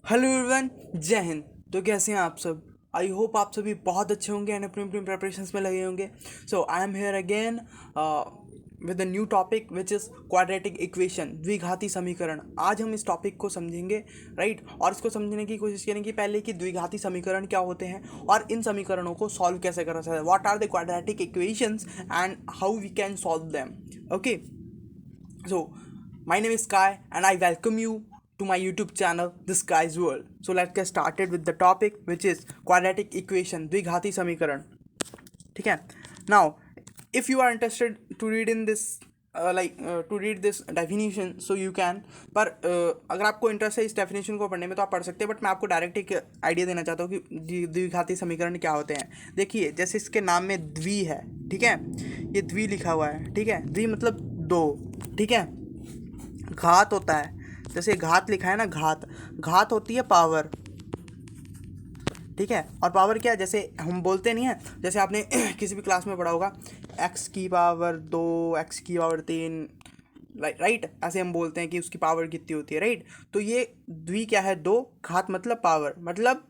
Hello everyone, जय हिंद। तो कैसे हैं आप सब? आई होप आप सभी बहुत अच्छे होंगे एंड अपनी अपनी प्रेपरेशंस में लगे होंगे। So I am here again with a new topic which is quadratic equation, द्विघाती समीकरण। आज हम इस टॉपिक को समझेंगे, राइट। और इसको समझने की कोशिश करेंगे पहले कि द्विघाती समीकरण क्या होते हैं और इन समीकरणों को सॉल्व कैसे करा जाता है। What are the quadratic equations and how we can solve them. Okay, so, my name is Sky and I welcome you to my YouTube channel, The Sky's World. So, let's get started with the topic which is quadratic equation, द्विघाती समीकरण। ठीक है। Now, if you are interested to read in this to read this definition, so you can। पर अगर आपको interest है इस definition को पढ़ने में तो आप पढ़ सकते हैं, बट मैं आपको डायरेक्ट एक आइडिया देना चाहता हूँ कि द्विघाती समीकरण क्या होते हैं। देखिए, जैसे इसके नाम में द्वि है, ठीक है, ये द्वि लिखा हुआ है, ठीक है। द्वि मतलब दो, ठीक है। घात होता है, जैसे घात लिखा है ना, घात घात होती है पावर, ठीक है। और पावर क्या है, जैसे हम बोलते नहीं है, जैसे आपने किसी भी क्लास में पढ़ा होगा, एक्स की पावर दो, एक्स की पावर तीन, राइट। ऐसे हम बोलते हैं कि उसकी पावर कितनी होती है, राइट। तो ये द्वि क्या है, दो, घात मतलब पावर, मतलब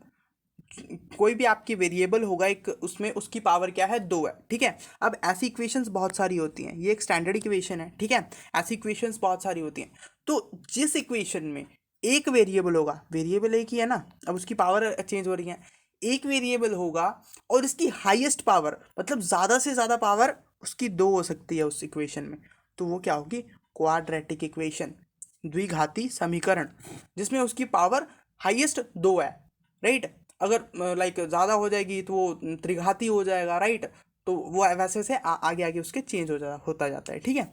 कोई भी आपकी वेरिएबल होगा एक, उसमें उसकी पावर क्या है, दो है, ठीक है। अब ऐसी इक्वेशंस बहुत सारी होती हैं, ये एक स्टैंडर्ड इक्वेशन है, ठीक है। ऐसी इक्वेशंस बहुत सारी होती हैं। तो जिस इक्वेशन में एक वेरिएबल होगा, वेरिएबल एक ही है ना, अब उसकी पावर चेंज हो रही है, एक वेरिएबल होगा और इसकी हाईएस्ट पावर मतलब ज़्यादा से ज़्यादा पावर उसकी दो हो सकती है उस इक्वेशन में, तो वो क्या होगी, क्वाड्रेटिक इक्वेशन, द्विघाती समीकरण, जिसमें उसकी पावर हाईएस्ट दो है, राइट। अगर लाइक ज़्यादा हो जाएगी तो वो त्रिघाती हो जाएगा, राइट। तो वो वैसे से आगे आगे उसके चेंज होता जाता है, ठीक है।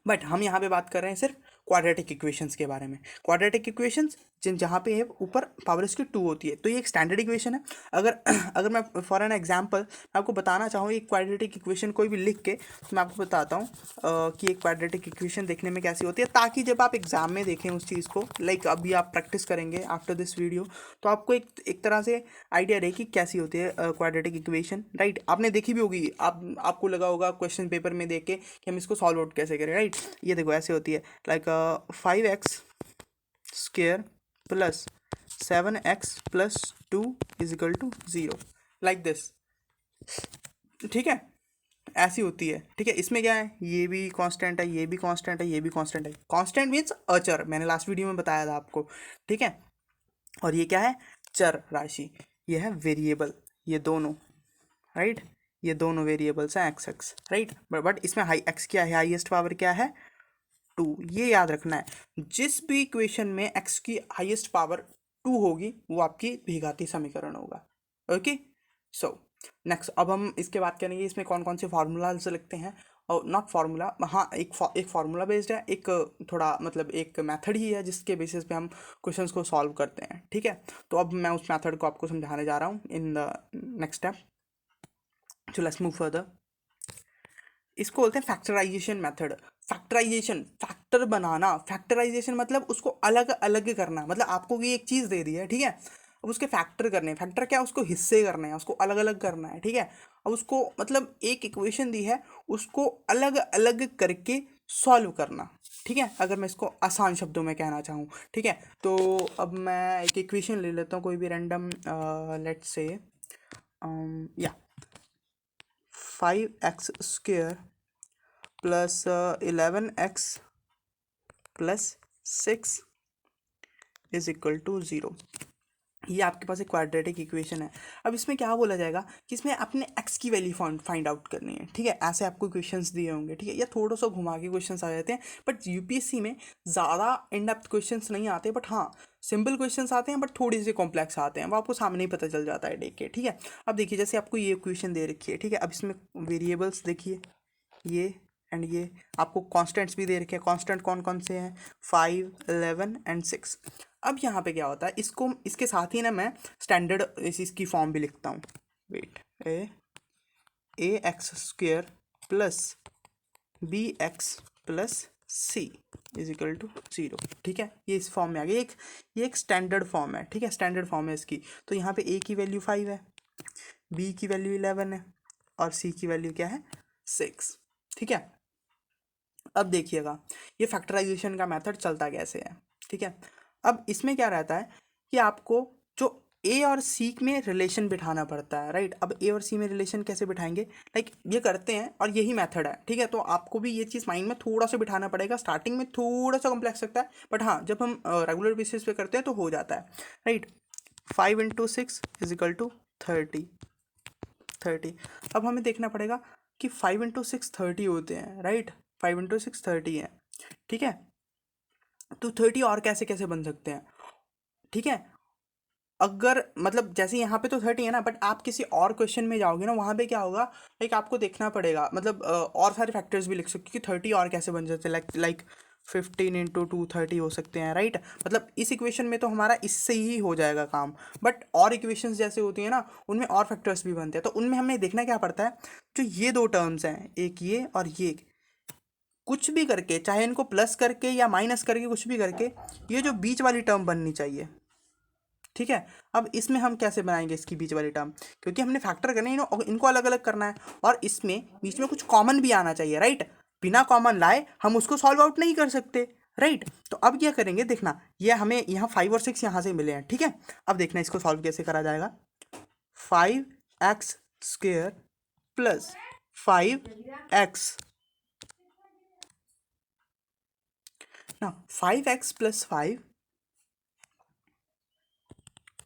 बट हम यहाँ पे बात कर रहे हैं सिर्फ क्वाड्रेटिक इक्वेशंस के बारे में। क्वाड्रेटिक इक्वेशंस जहाँ पे है ऊपर पावर इसकी टू होती है, तो ये एक स्टैंडर्ड इक्वेशन है। अगर अगर मैं फॉर एन एग्जांपल मैं आपको बताना चाहूँ एक क्वाड्रेटिक इक्वेशन कोई भी लिख के, तो मैं आपको बताता हूँ कि एक क्वाड्रेटिक इक्वेशन देखने में कैसी होती है, ताकि जब आप एग्जाम में देखें उस चीज़ को, लाइक अभी आप प्रैक्टिस करेंगे आफ्टर दिस वीडियो, तो आपको एक तरह से आइडिया रहे कि कैसी होती है क्वाड्रेटिक इक्वेशन, राइट। आपने देखी भी होगी, आपको लगा होगा क्वेश्चन पेपर में देख के कि हम इसको सॉल्व आउट कैसे करें, राइट। ये देखो ऐसे होती है, like 5x square plus 7x plus 2 is equal to 0, like this, ठीक है। ऐसी होती है, ठीक है। इसमें क्या है, ये भी कांस्टेंट है, ये भी कांस्टेंट है, ये भी कांस्टेंट है। कांस्टेंट मीन्स अचर, मैंने लास्ट वीडियो में बताया था आपको, ठीक है। और ये क्या है, चर राशि, ये है वेरिएबल, ये दोनों, राइट। ये दोनों वेरिएबल्स हैं एक्स एक्स, राइट। बट इसमें हाई एक्स क्या है, हाईएस्ट पावर क्या है, टू, ये याद रखना है। जिस भी इक्वेशन में एक्स की हाईएस्ट पावर टू होगी वो आपकी द्विघाती समीकरण होगा। ओके, सो नेक्स्ट अब हम इसके बात करेंगे इसमें कौन कौन से फार्मूलाज लिखते हैं, और नॉट फार्मूला, हाँ एक फार्मूला बेस्ड है, एक थोड़ा मतलब एक मेथड ही है जिसके बेसिस पे हम क्वेश्चंस को सॉल्व करते हैं, ठीक है। तो अब मैं उस मेथड को आपको समझाने जा रहा हूँ in the next step. So let's move further. इसको बोलते हैं फैक्टराइजेशन मेथड। फैक्टराइजेशन, फैक्टर बनाना, फैक्टराइजेशन मतलब उसको अलग अलग करना, मतलब आपको ये एक चीज़ दे दी है, ठीक है। अब उसके फैक्टर करने हैं, फैक्टर क्या, उसको हिस्से करने हैं, उसको अलग अलग करना है, ठीक है। अब उसको मतलब एक इक्वेशन दी है, उसको अलग अलग करके सॉल्व करना, ठीक है। अगर मैं इसको आसान शब्दों में कहना चाहूँ, ठीक है। तो अब मैं एक इक्वेशन ले लेता हूँ कोई भी रैंडम, लेट्स से या 5x square plus 11x plus 6 is equal to 0, ये आपके पास एक क्वाड्रेटिक इक्वेशन है। अब इसमें क्या बोला जाएगा कि इसमें आपने x की वैल्यू फाइंड आउट करनी है, ठीक है। ऐसे आपको क्वेश्चंस दिए होंगे, ठीक है, या थोड़ा सा घुमा के क्वेश्चंस आ जाते हैं, बट यूपीएससी में ज़्यादा इन डेप्थ क्वेश्चंस नहीं आते, बट हाँ सिंपल क्वेश्चंस आते हैं, बट थोड़ी सी कॉम्प्लेक्स आते हैं, वो आपको सामने ही पता चल जाता है देख के, ठीक है। अब देखिए, जैसे आपको ये इक्वेशन दे रखी है, ठीक है। अब इसमें वेरिएबल्स देखिए, ये एंड ये आपको कांस्टेंट्स भी दे रखे हैं। कांस्टेंट कौन कौन से हैं, 5, 11 एंड 6। अब यहाँ पे क्या होता है, इसको इसके साथ ही ना मैं स्टैंडर्ड इसकी फॉर्म भी लिखता हूँ, wait, A X square plus B X plus C is equal to 0, ठीक है। ये इस फॉर्म में आ गया, ये एक स्टैंडर्ड फॉर्म है, ठीक है, स्टैंडर्ड फॉर्म है इसकी। तो यहाँ पे ए की वैल्यू 5 है, बी की वैल्यू 11 है, और सी की वैल्यू क्या है, 6, ठीक है। अब देखिएगा ये फैक्टराइजेशन का मेथड चलता कैसे है, ठीक है। अब इसमें क्या रहता है कि आपको जो ए और सी में रिलेशन बिठाना पड़ता है, राइट। अब ए और सी में रिलेशन कैसे बिठाएंगे, लाइक ये करते हैं और यही मेथड है, ठीक है। तो आपको भी ये चीज़ माइंड में थोड़ा सा बिठाना पड़ेगा, स्टार्टिंग में थोड़ा सा कॉम्प्लेक्स लगता है, बट हाँ जब हम रेगुलर बेसिस पे करते हैं तो हो जाता है, राइट। 5 × 6 = 30। अब हमें देखना पड़ेगा कि 5 × 6 30 होते हैं, राइट। 5 × 6 30 है, ठीक है। तो 30 और कैसे कैसे बन सकते हैं, ठीक है। अगर मतलब जैसे यहाँ पे तो 30 है ना, बट आप किसी और क्वेश्चन में जाओगे ना, वहाँ पे क्या होगा, लाइक आपको देखना पड़ेगा, मतलब और सारे फैक्टर्स भी लिख सकते कि 30 और कैसे बन सकते हैं, लाइक 15 × 2 30 हो सकते हैं, राइट। मतलब इस इक्वेशन में तो हमारा इससे ही हो जाएगा काम, बट और इक्वेशंस जैसे होती हैं ना, उनमें और फैक्टर्स भी बनते हैं, तो उनमें हमें देखना क्या पड़ता है, जो ये दो टर्म्स हैं, एक ये और ये, कुछ भी करके, चाहे इनको प्लस करके या माइनस करके, कुछ भी करके, ये जो बीच वाली टर्म बननी चाहिए, ठीक है। अब इसमें हम कैसे बनाएंगे इसकी बीच वाली टर्म, क्योंकि हमने फैक्टर करने हैं और इनको अलग अलग करना है, और इसमें बीच में कुछ कॉमन भी आना चाहिए, राइट। बिना कॉमन लाए हम उसको सॉल्व आउट नहीं कर सकते, राइट। तो अब क्या करेंगे, देखना, ये हमें यहाँ 5 और 6 यहाँ से मिले हैं, ठीक है। अब देखना इसको सॉल्व कैसे करा जाएगा। 5x² + 5x, ना 5x + 5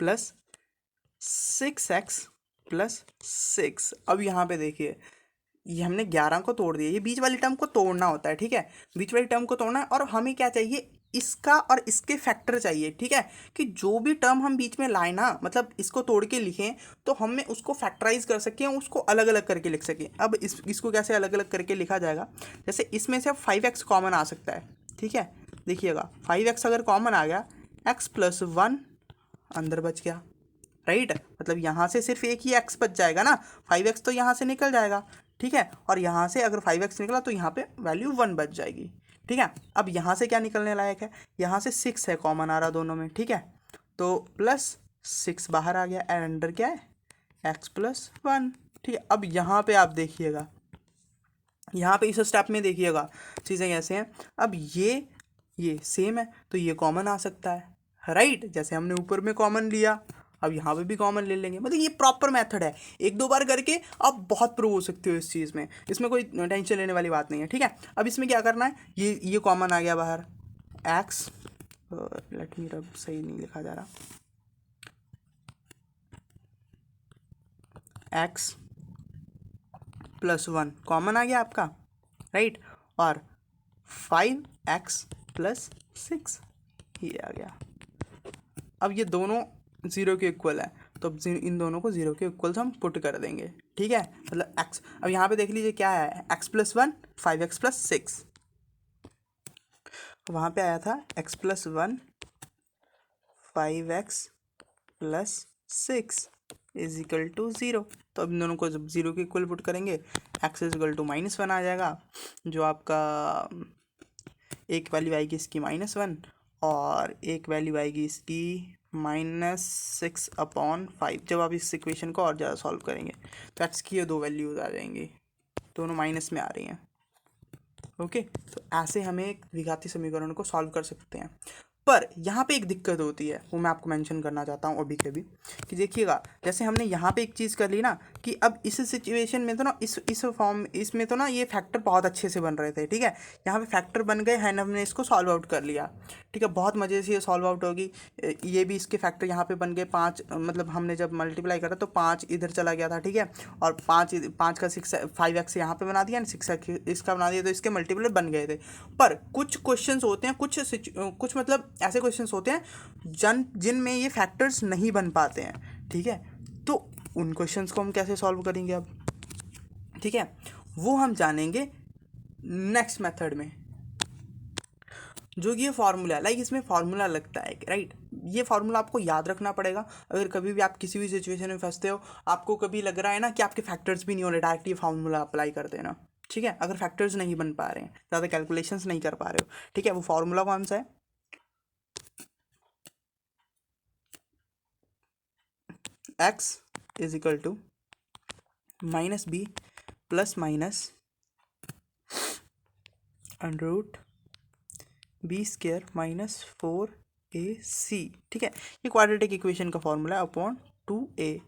+ 6x + 6। अब यहाँ पे देखिए, ये हमने 11 को तोड़ दिया, ये बीच वाली टर्म को तोड़ना होता है, ठीक है। बीच वाली टर्म को तोड़ना है, और हमें क्या चाहिए, इसका और इसके फैक्टर चाहिए, ठीक है। कि जो भी टर्म हम बीच में लाए ना, मतलब इसको तोड़ के लिखें, तो हमें उसको फैक्टराइज कर सकें, उसको अलग अलग करके लिख सकें। अब इसको कैसे अलग अलग करके लिखा जाएगा, जैसे इसमें से 5x कॉमन आ सकता है, ठीक है। देखिएगा 5x अगर कॉमन आ गया, x + 1 अंदर बच गया, राइट। मतलब यहाँ से सिर्फ एक ही x बच जाएगा ना, 5x तो यहाँ से निकल जाएगा, ठीक है। और यहाँ से अगर 5x निकला तो यहाँ पे वैल्यू 1 बच जाएगी, ठीक है। अब यहाँ से क्या निकलने लायक है, यहाँ से 6 है, कॉमन आ रहा दोनों में, ठीक है। तो +6 बाहर आ गया, एंड अंडर क्या है, x + 1, ठीक है। अब यहाँ पे आप देखिएगा, यहाँ पे इस स्टेप में देखिएगा चीज़ें कैसे हैं। अब ये सेम है, तो ये कॉमन आ सकता है, राइट। जैसे हमने ऊपर में कॉमन लिया, अब यहाँ पे भी कॉमन ले लेंगे। मतलब ये प्रॉपर मेथड है, एक दो बार करके आप बहुत प्रूव हो सकते हो इस चीज़ में, इसमें कोई टेंशन लेने वाली बात नहीं है, ठीक है। अब इसमें क्या करना है, ये कॉमन आ गया बाहर, x, लेट मी रब, सही नहीं लिखा जा रहा, x + 1 कॉमन आ गया आपका, राइट। और 5x + 6 ये आ गया। अब ये दोनों 0 के इक्वल है, तो अब इन दोनों को 0 के इक्वल हम पुट कर देंगे, ठीक है। मतलब x, अब यहाँ पे देख लीजिए क्या है, x + 1 5x + 6, वहाँ पे आया था x + 1 5x + 6 = 0। तो अब इन दोनों को जब 0 के इक्वल पुट करेंगे, x = -1 आ जाएगा, जो आपका एक वैल्यू आएगी इसकी -1, और एक वैल्यू आएगी इसकी -6/5। जब आप इस इक्वेशन को और ज़्यादा सॉल्व करेंगे तो x की ये दो वैल्यूज आ जाएंगी, दोनों माइनस में आ रही हैं, ओके। तो ऐसे हम एक द्विघाती समीकरण को सॉल्व कर सकते हैं। पर यहाँ पे एक दिक्कत होती है, वो मैं आपको मेंशन करना चाहता हूँ अभी के भी, कि देखिएगा, जैसे हमने यहाँ पे एक चीज़ कर ली ना, कि अब इस सिचुएशन में तो ना, इस फॉर्म इसमें तो ना ये फैक्टर बहुत अच्छे से बन रहे थे, ठीक है। यहाँ पे फैक्टर बन गए हैं, हमने इसको सॉल्व आउट कर लिया, ठीक है। बहुत मज़े से ये सॉल्व आउट होगी। ये भी इसके फैक्टर यहाँ पे बन गए 5, मतलब हमने जब मल्टीप्लाई करा तो 5 इधर चला गया था, ठीक है। और 5 का 6 5x यहाँ पे बना दिया, 6x इसका बना दिया, तो इसके मल्टीपल बन गए थे। पर कुछ क्वेश्चंस होते हैं, कुछ मतलब ऐसे क्वेश्चंस होते हैं जिनमें ये फैक्टर्स नहीं बन पाते हैं, ठीक है। तो उन क्वेश्चंस को हम कैसे सॉल्व करेंगे अब, ठीक है, वो हम जानेंगे नेक्स्ट मेथड में, जो कि ये फार्मूला, लाइक इसमें फार्मूला लगता है, राइट। ये फार्मूला आपको याद रखना पड़ेगा। अगर कभी भी आप किसी भी सिचुएशन में फंसते हो, आपको कभी लग रहा है ना कि आपके फैक्टर्स भी नहीं हो रहे, डायरेक्ट ये फार्मूला अप्लाई कर देना, ठीक है। अगर फैक्टर्स नहीं बन पा रहे हैं, ज़्यादा कैलकुलेशंस नहीं कर पा रहे हो, ठीक है, वो फार्मूला कौन सा है, x = -b + √b² - 4ac 2ac, ठीक है। ये क्वाड्रेटिक इक्वेशन का फॉर्मूला है अपॉन 2a।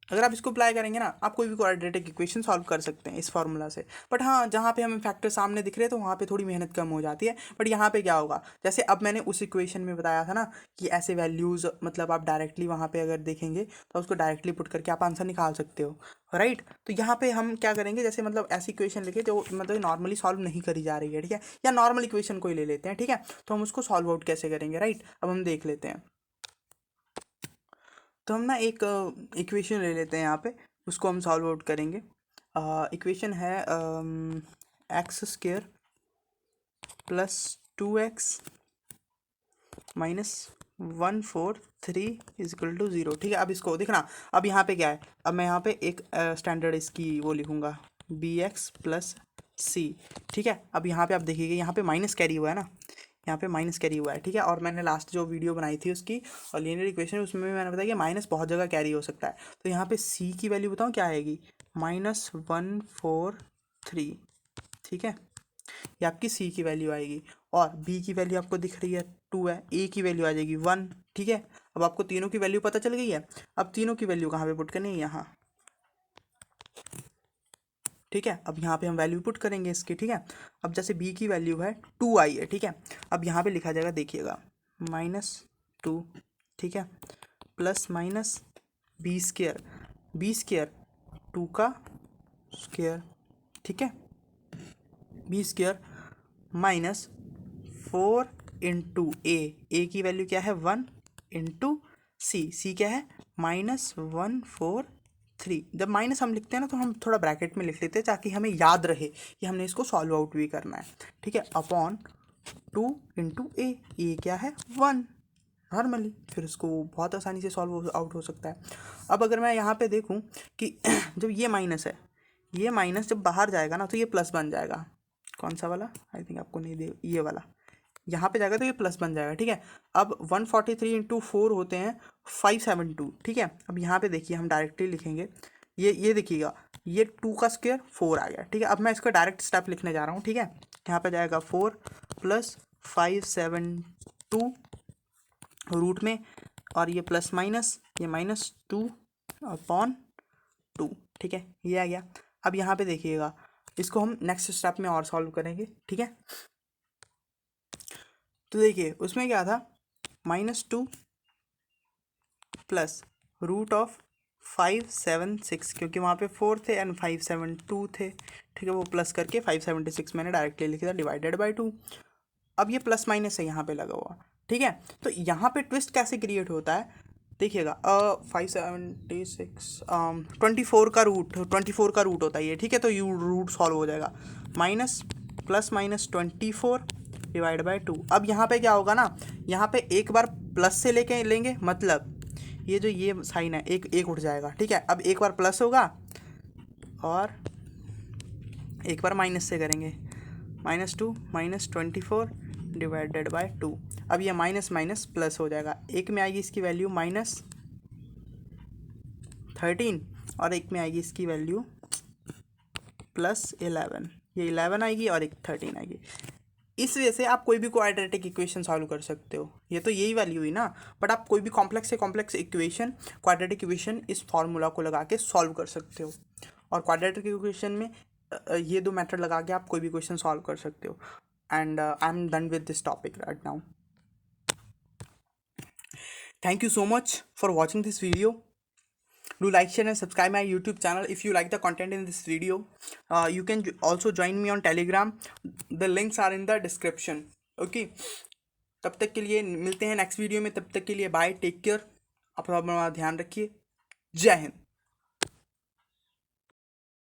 अगर आप इसको अप्लाई करेंगे ना, आप कोई भी क्वाड्रेटिक इक्वेशन सॉल्व कर सकते हैं इस फार्मूला से। बट हाँ, जहाँ पे हमें फैक्टर सामने दिख रहे हैं तो वहाँ पे थोड़ी मेहनत कम हो जाती है। बट यहाँ पे क्या होगा, जैसे अब मैंने उस इक्वेशन में बताया था ना कि ऐसे वैल्यूज़ मतलब आप डायरेक्टली वहाँ पे अगर देखेंगे तो उसको डायरेक्टली पुट करके आप आंसर निकाल सकते हो, राइट। तो यहाँ पे हम क्या करेंगे, जैसे मतलब ऐसी इक्वेशन लिखे जो मतलब नॉर्मली सॉल्व नहीं करी जा रही है, ठीक है, या नॉर्मल इक्वेशन को ही ले लेते हैं, ठीक है। तो हम उसको सॉल्व आउट कैसे करेंगे, राइट, अब हम देख लेते हैं। तो हम ना एक इक्वेशन ले लेते हैं यहाँ पे, उसको हम सॉल्व आउट करेंगे। इक्वेशन है X square plus 2x minus 143 is equal to 0, ठीक है। अब इसको देखना, अब यहाँ पे क्या है, अब मैं यहाँ पे एक स्टैंडर्ड इसकी वो लिखूँगा bx प्लस सी, ठीक है। अब यहाँ पे आप देखिएगा, यहाँ पे माइनस कैरी हुआ है ना, यहाँ पे माइनस कैरी हुआ है, ठीक है। और मैंने लास्ट जो वीडियो बनाई थी उसकी और लीनियर इक्वेशन, उसमें भी मैंने बताया कि माइनस बहुत जगह कैरी हो सकता है। तो यहाँ पे c की वैल्यू बताऊँ क्या आएगी, -143, ठीक है, ये आपकी c की वैल्यू आएगी। और b की वैल्यू आपको दिख रही है 2 है, a की वैल्यू आ जाएगी 1, ठीक है। अब आपको तीनों की वैल्यू पता चल गई है। अब तीनों की वैल्यू कहाँ पे पुट करनी है, यहाँ, ठीक है। अब यहाँ पे हम वैल्यू पुट करेंगे इसकी, ठीक है। अब जैसे b की वैल्यू है 2 आई है, ठीक है। अब यहाँ पे लिखा जाएगा, देखिएगा, -2, ठीक है, plus minus B square, B square 2 का स्क्वेयर, ठीक है, B square minus 4 into A की वैल्यू क्या है 1 इंटू सी क्या है -143। जब माइनस हम लिखते हैं ना तो हम थोड़ा ब्रैकेट में लिख लेते हैं ताकि हमें याद रहे कि हमने इसको सॉल्व आउट भी करना है, ठीक है, अपॉन 2 इंटू ए क्या है 1 नॉर्मली, फिर इसको बहुत आसानी से सॉल्व आउट हो सकता है। अब अगर मैं यहाँ पे देखूँ कि जब ये माइनस है, ये माइनस जब बाहर जाएगा ना तो ये प्लस बन जाएगा। कौन सा वाला, आई थिंक आपको नहीं दे, ये वाला यहाँ पे जाएगा तो ये प्लस बन जाएगा, ठीक है। अब 143 इंटू 4 होते हैं 572, ठीक है। अब यहाँ पे देखिए हम डायरेक्टली लिखेंगे, ये देखिएगा, ये 2 का स्क्वायर 4 आ गया, ठीक है। अब मैं इसका डायरेक्ट स्टेप लिखने जा रहा हूँ, ठीक है। यहाँ पे जाएगा 4 प्लस 572 रूट में, और ये प्लस माइनस, ये -2 अपॉन 2, ठीक है, ये आ गया। अब यहाँ पे देखिएगा, इसको हम नेक्स्ट स्टेप में और सॉल्व करेंगे, ठीक है। तो देखिए उसमें क्या था, -2 प्लस रूट ऑफ 576, क्योंकि वहाँ पे 4 थे एंड 572 थे, ठीक है, वो प्लस करके 576 मैंने डायरेक्टली लिख दिया डिवाइडेड बाय 2। अब ये प्लस माइनस है यहाँ पे लगा हुआ, ठीक है। तो यहाँ पे ट्विस्ट कैसे क्रिएट होता है, देखिएगा, 576 24 का रूट होता है ये, ठीक है। तो यू रूट सॉल्व हो जाएगा, minus plus minus 24 divide by 2। अब यहाँ पे क्या होगा ना, यहाँ पे एक बार प्लस से लेके लेंगे, मतलब ये जो ये साइन है एक उठ जाएगा, ठीक है। अब एक बार प्लस होगा और एक बार माइनस से करेंगे, -2 -24 डिवाइडेड बाय 2। अब ये माइनस माइनस प्लस हो जाएगा, एक में आएगी इसकी वैल्यू -13 और एक में आएगी इसकी वैल्यू +11, ये 11 आएगी और एक 13 आएगी। इस वजह से आप कोई भी क्वाड्रेटिक इक्वेशन सॉल्व कर सकते हो, ये तो यही वैल्यू हुई ना। बट आप कोई भी कॉम्प्लेक्स से कॉम्प्लेक्स इक्वेशन, क्वाड्रेटिक इक्वेशन इस फार्मूला को लगा के सॉल्व कर सकते हो। और क्वाड्रेटिक इक्वेशन में ये दो मेथड लगा के आप कोई भी क्वेश्चन सॉल्व कर सकते हो। And I am done with this topic right now. Thank you so much for watching this video. Do like, share and subscribe my YouTube channel if you like the content in this video. You can also join me on Telegram. The links are in the description. Okay. तब तक के लिए मिलते हैं next video में, तब तक के लिए बाय, टेक केयर, अपना ध्यान रखिए, जय हिंद।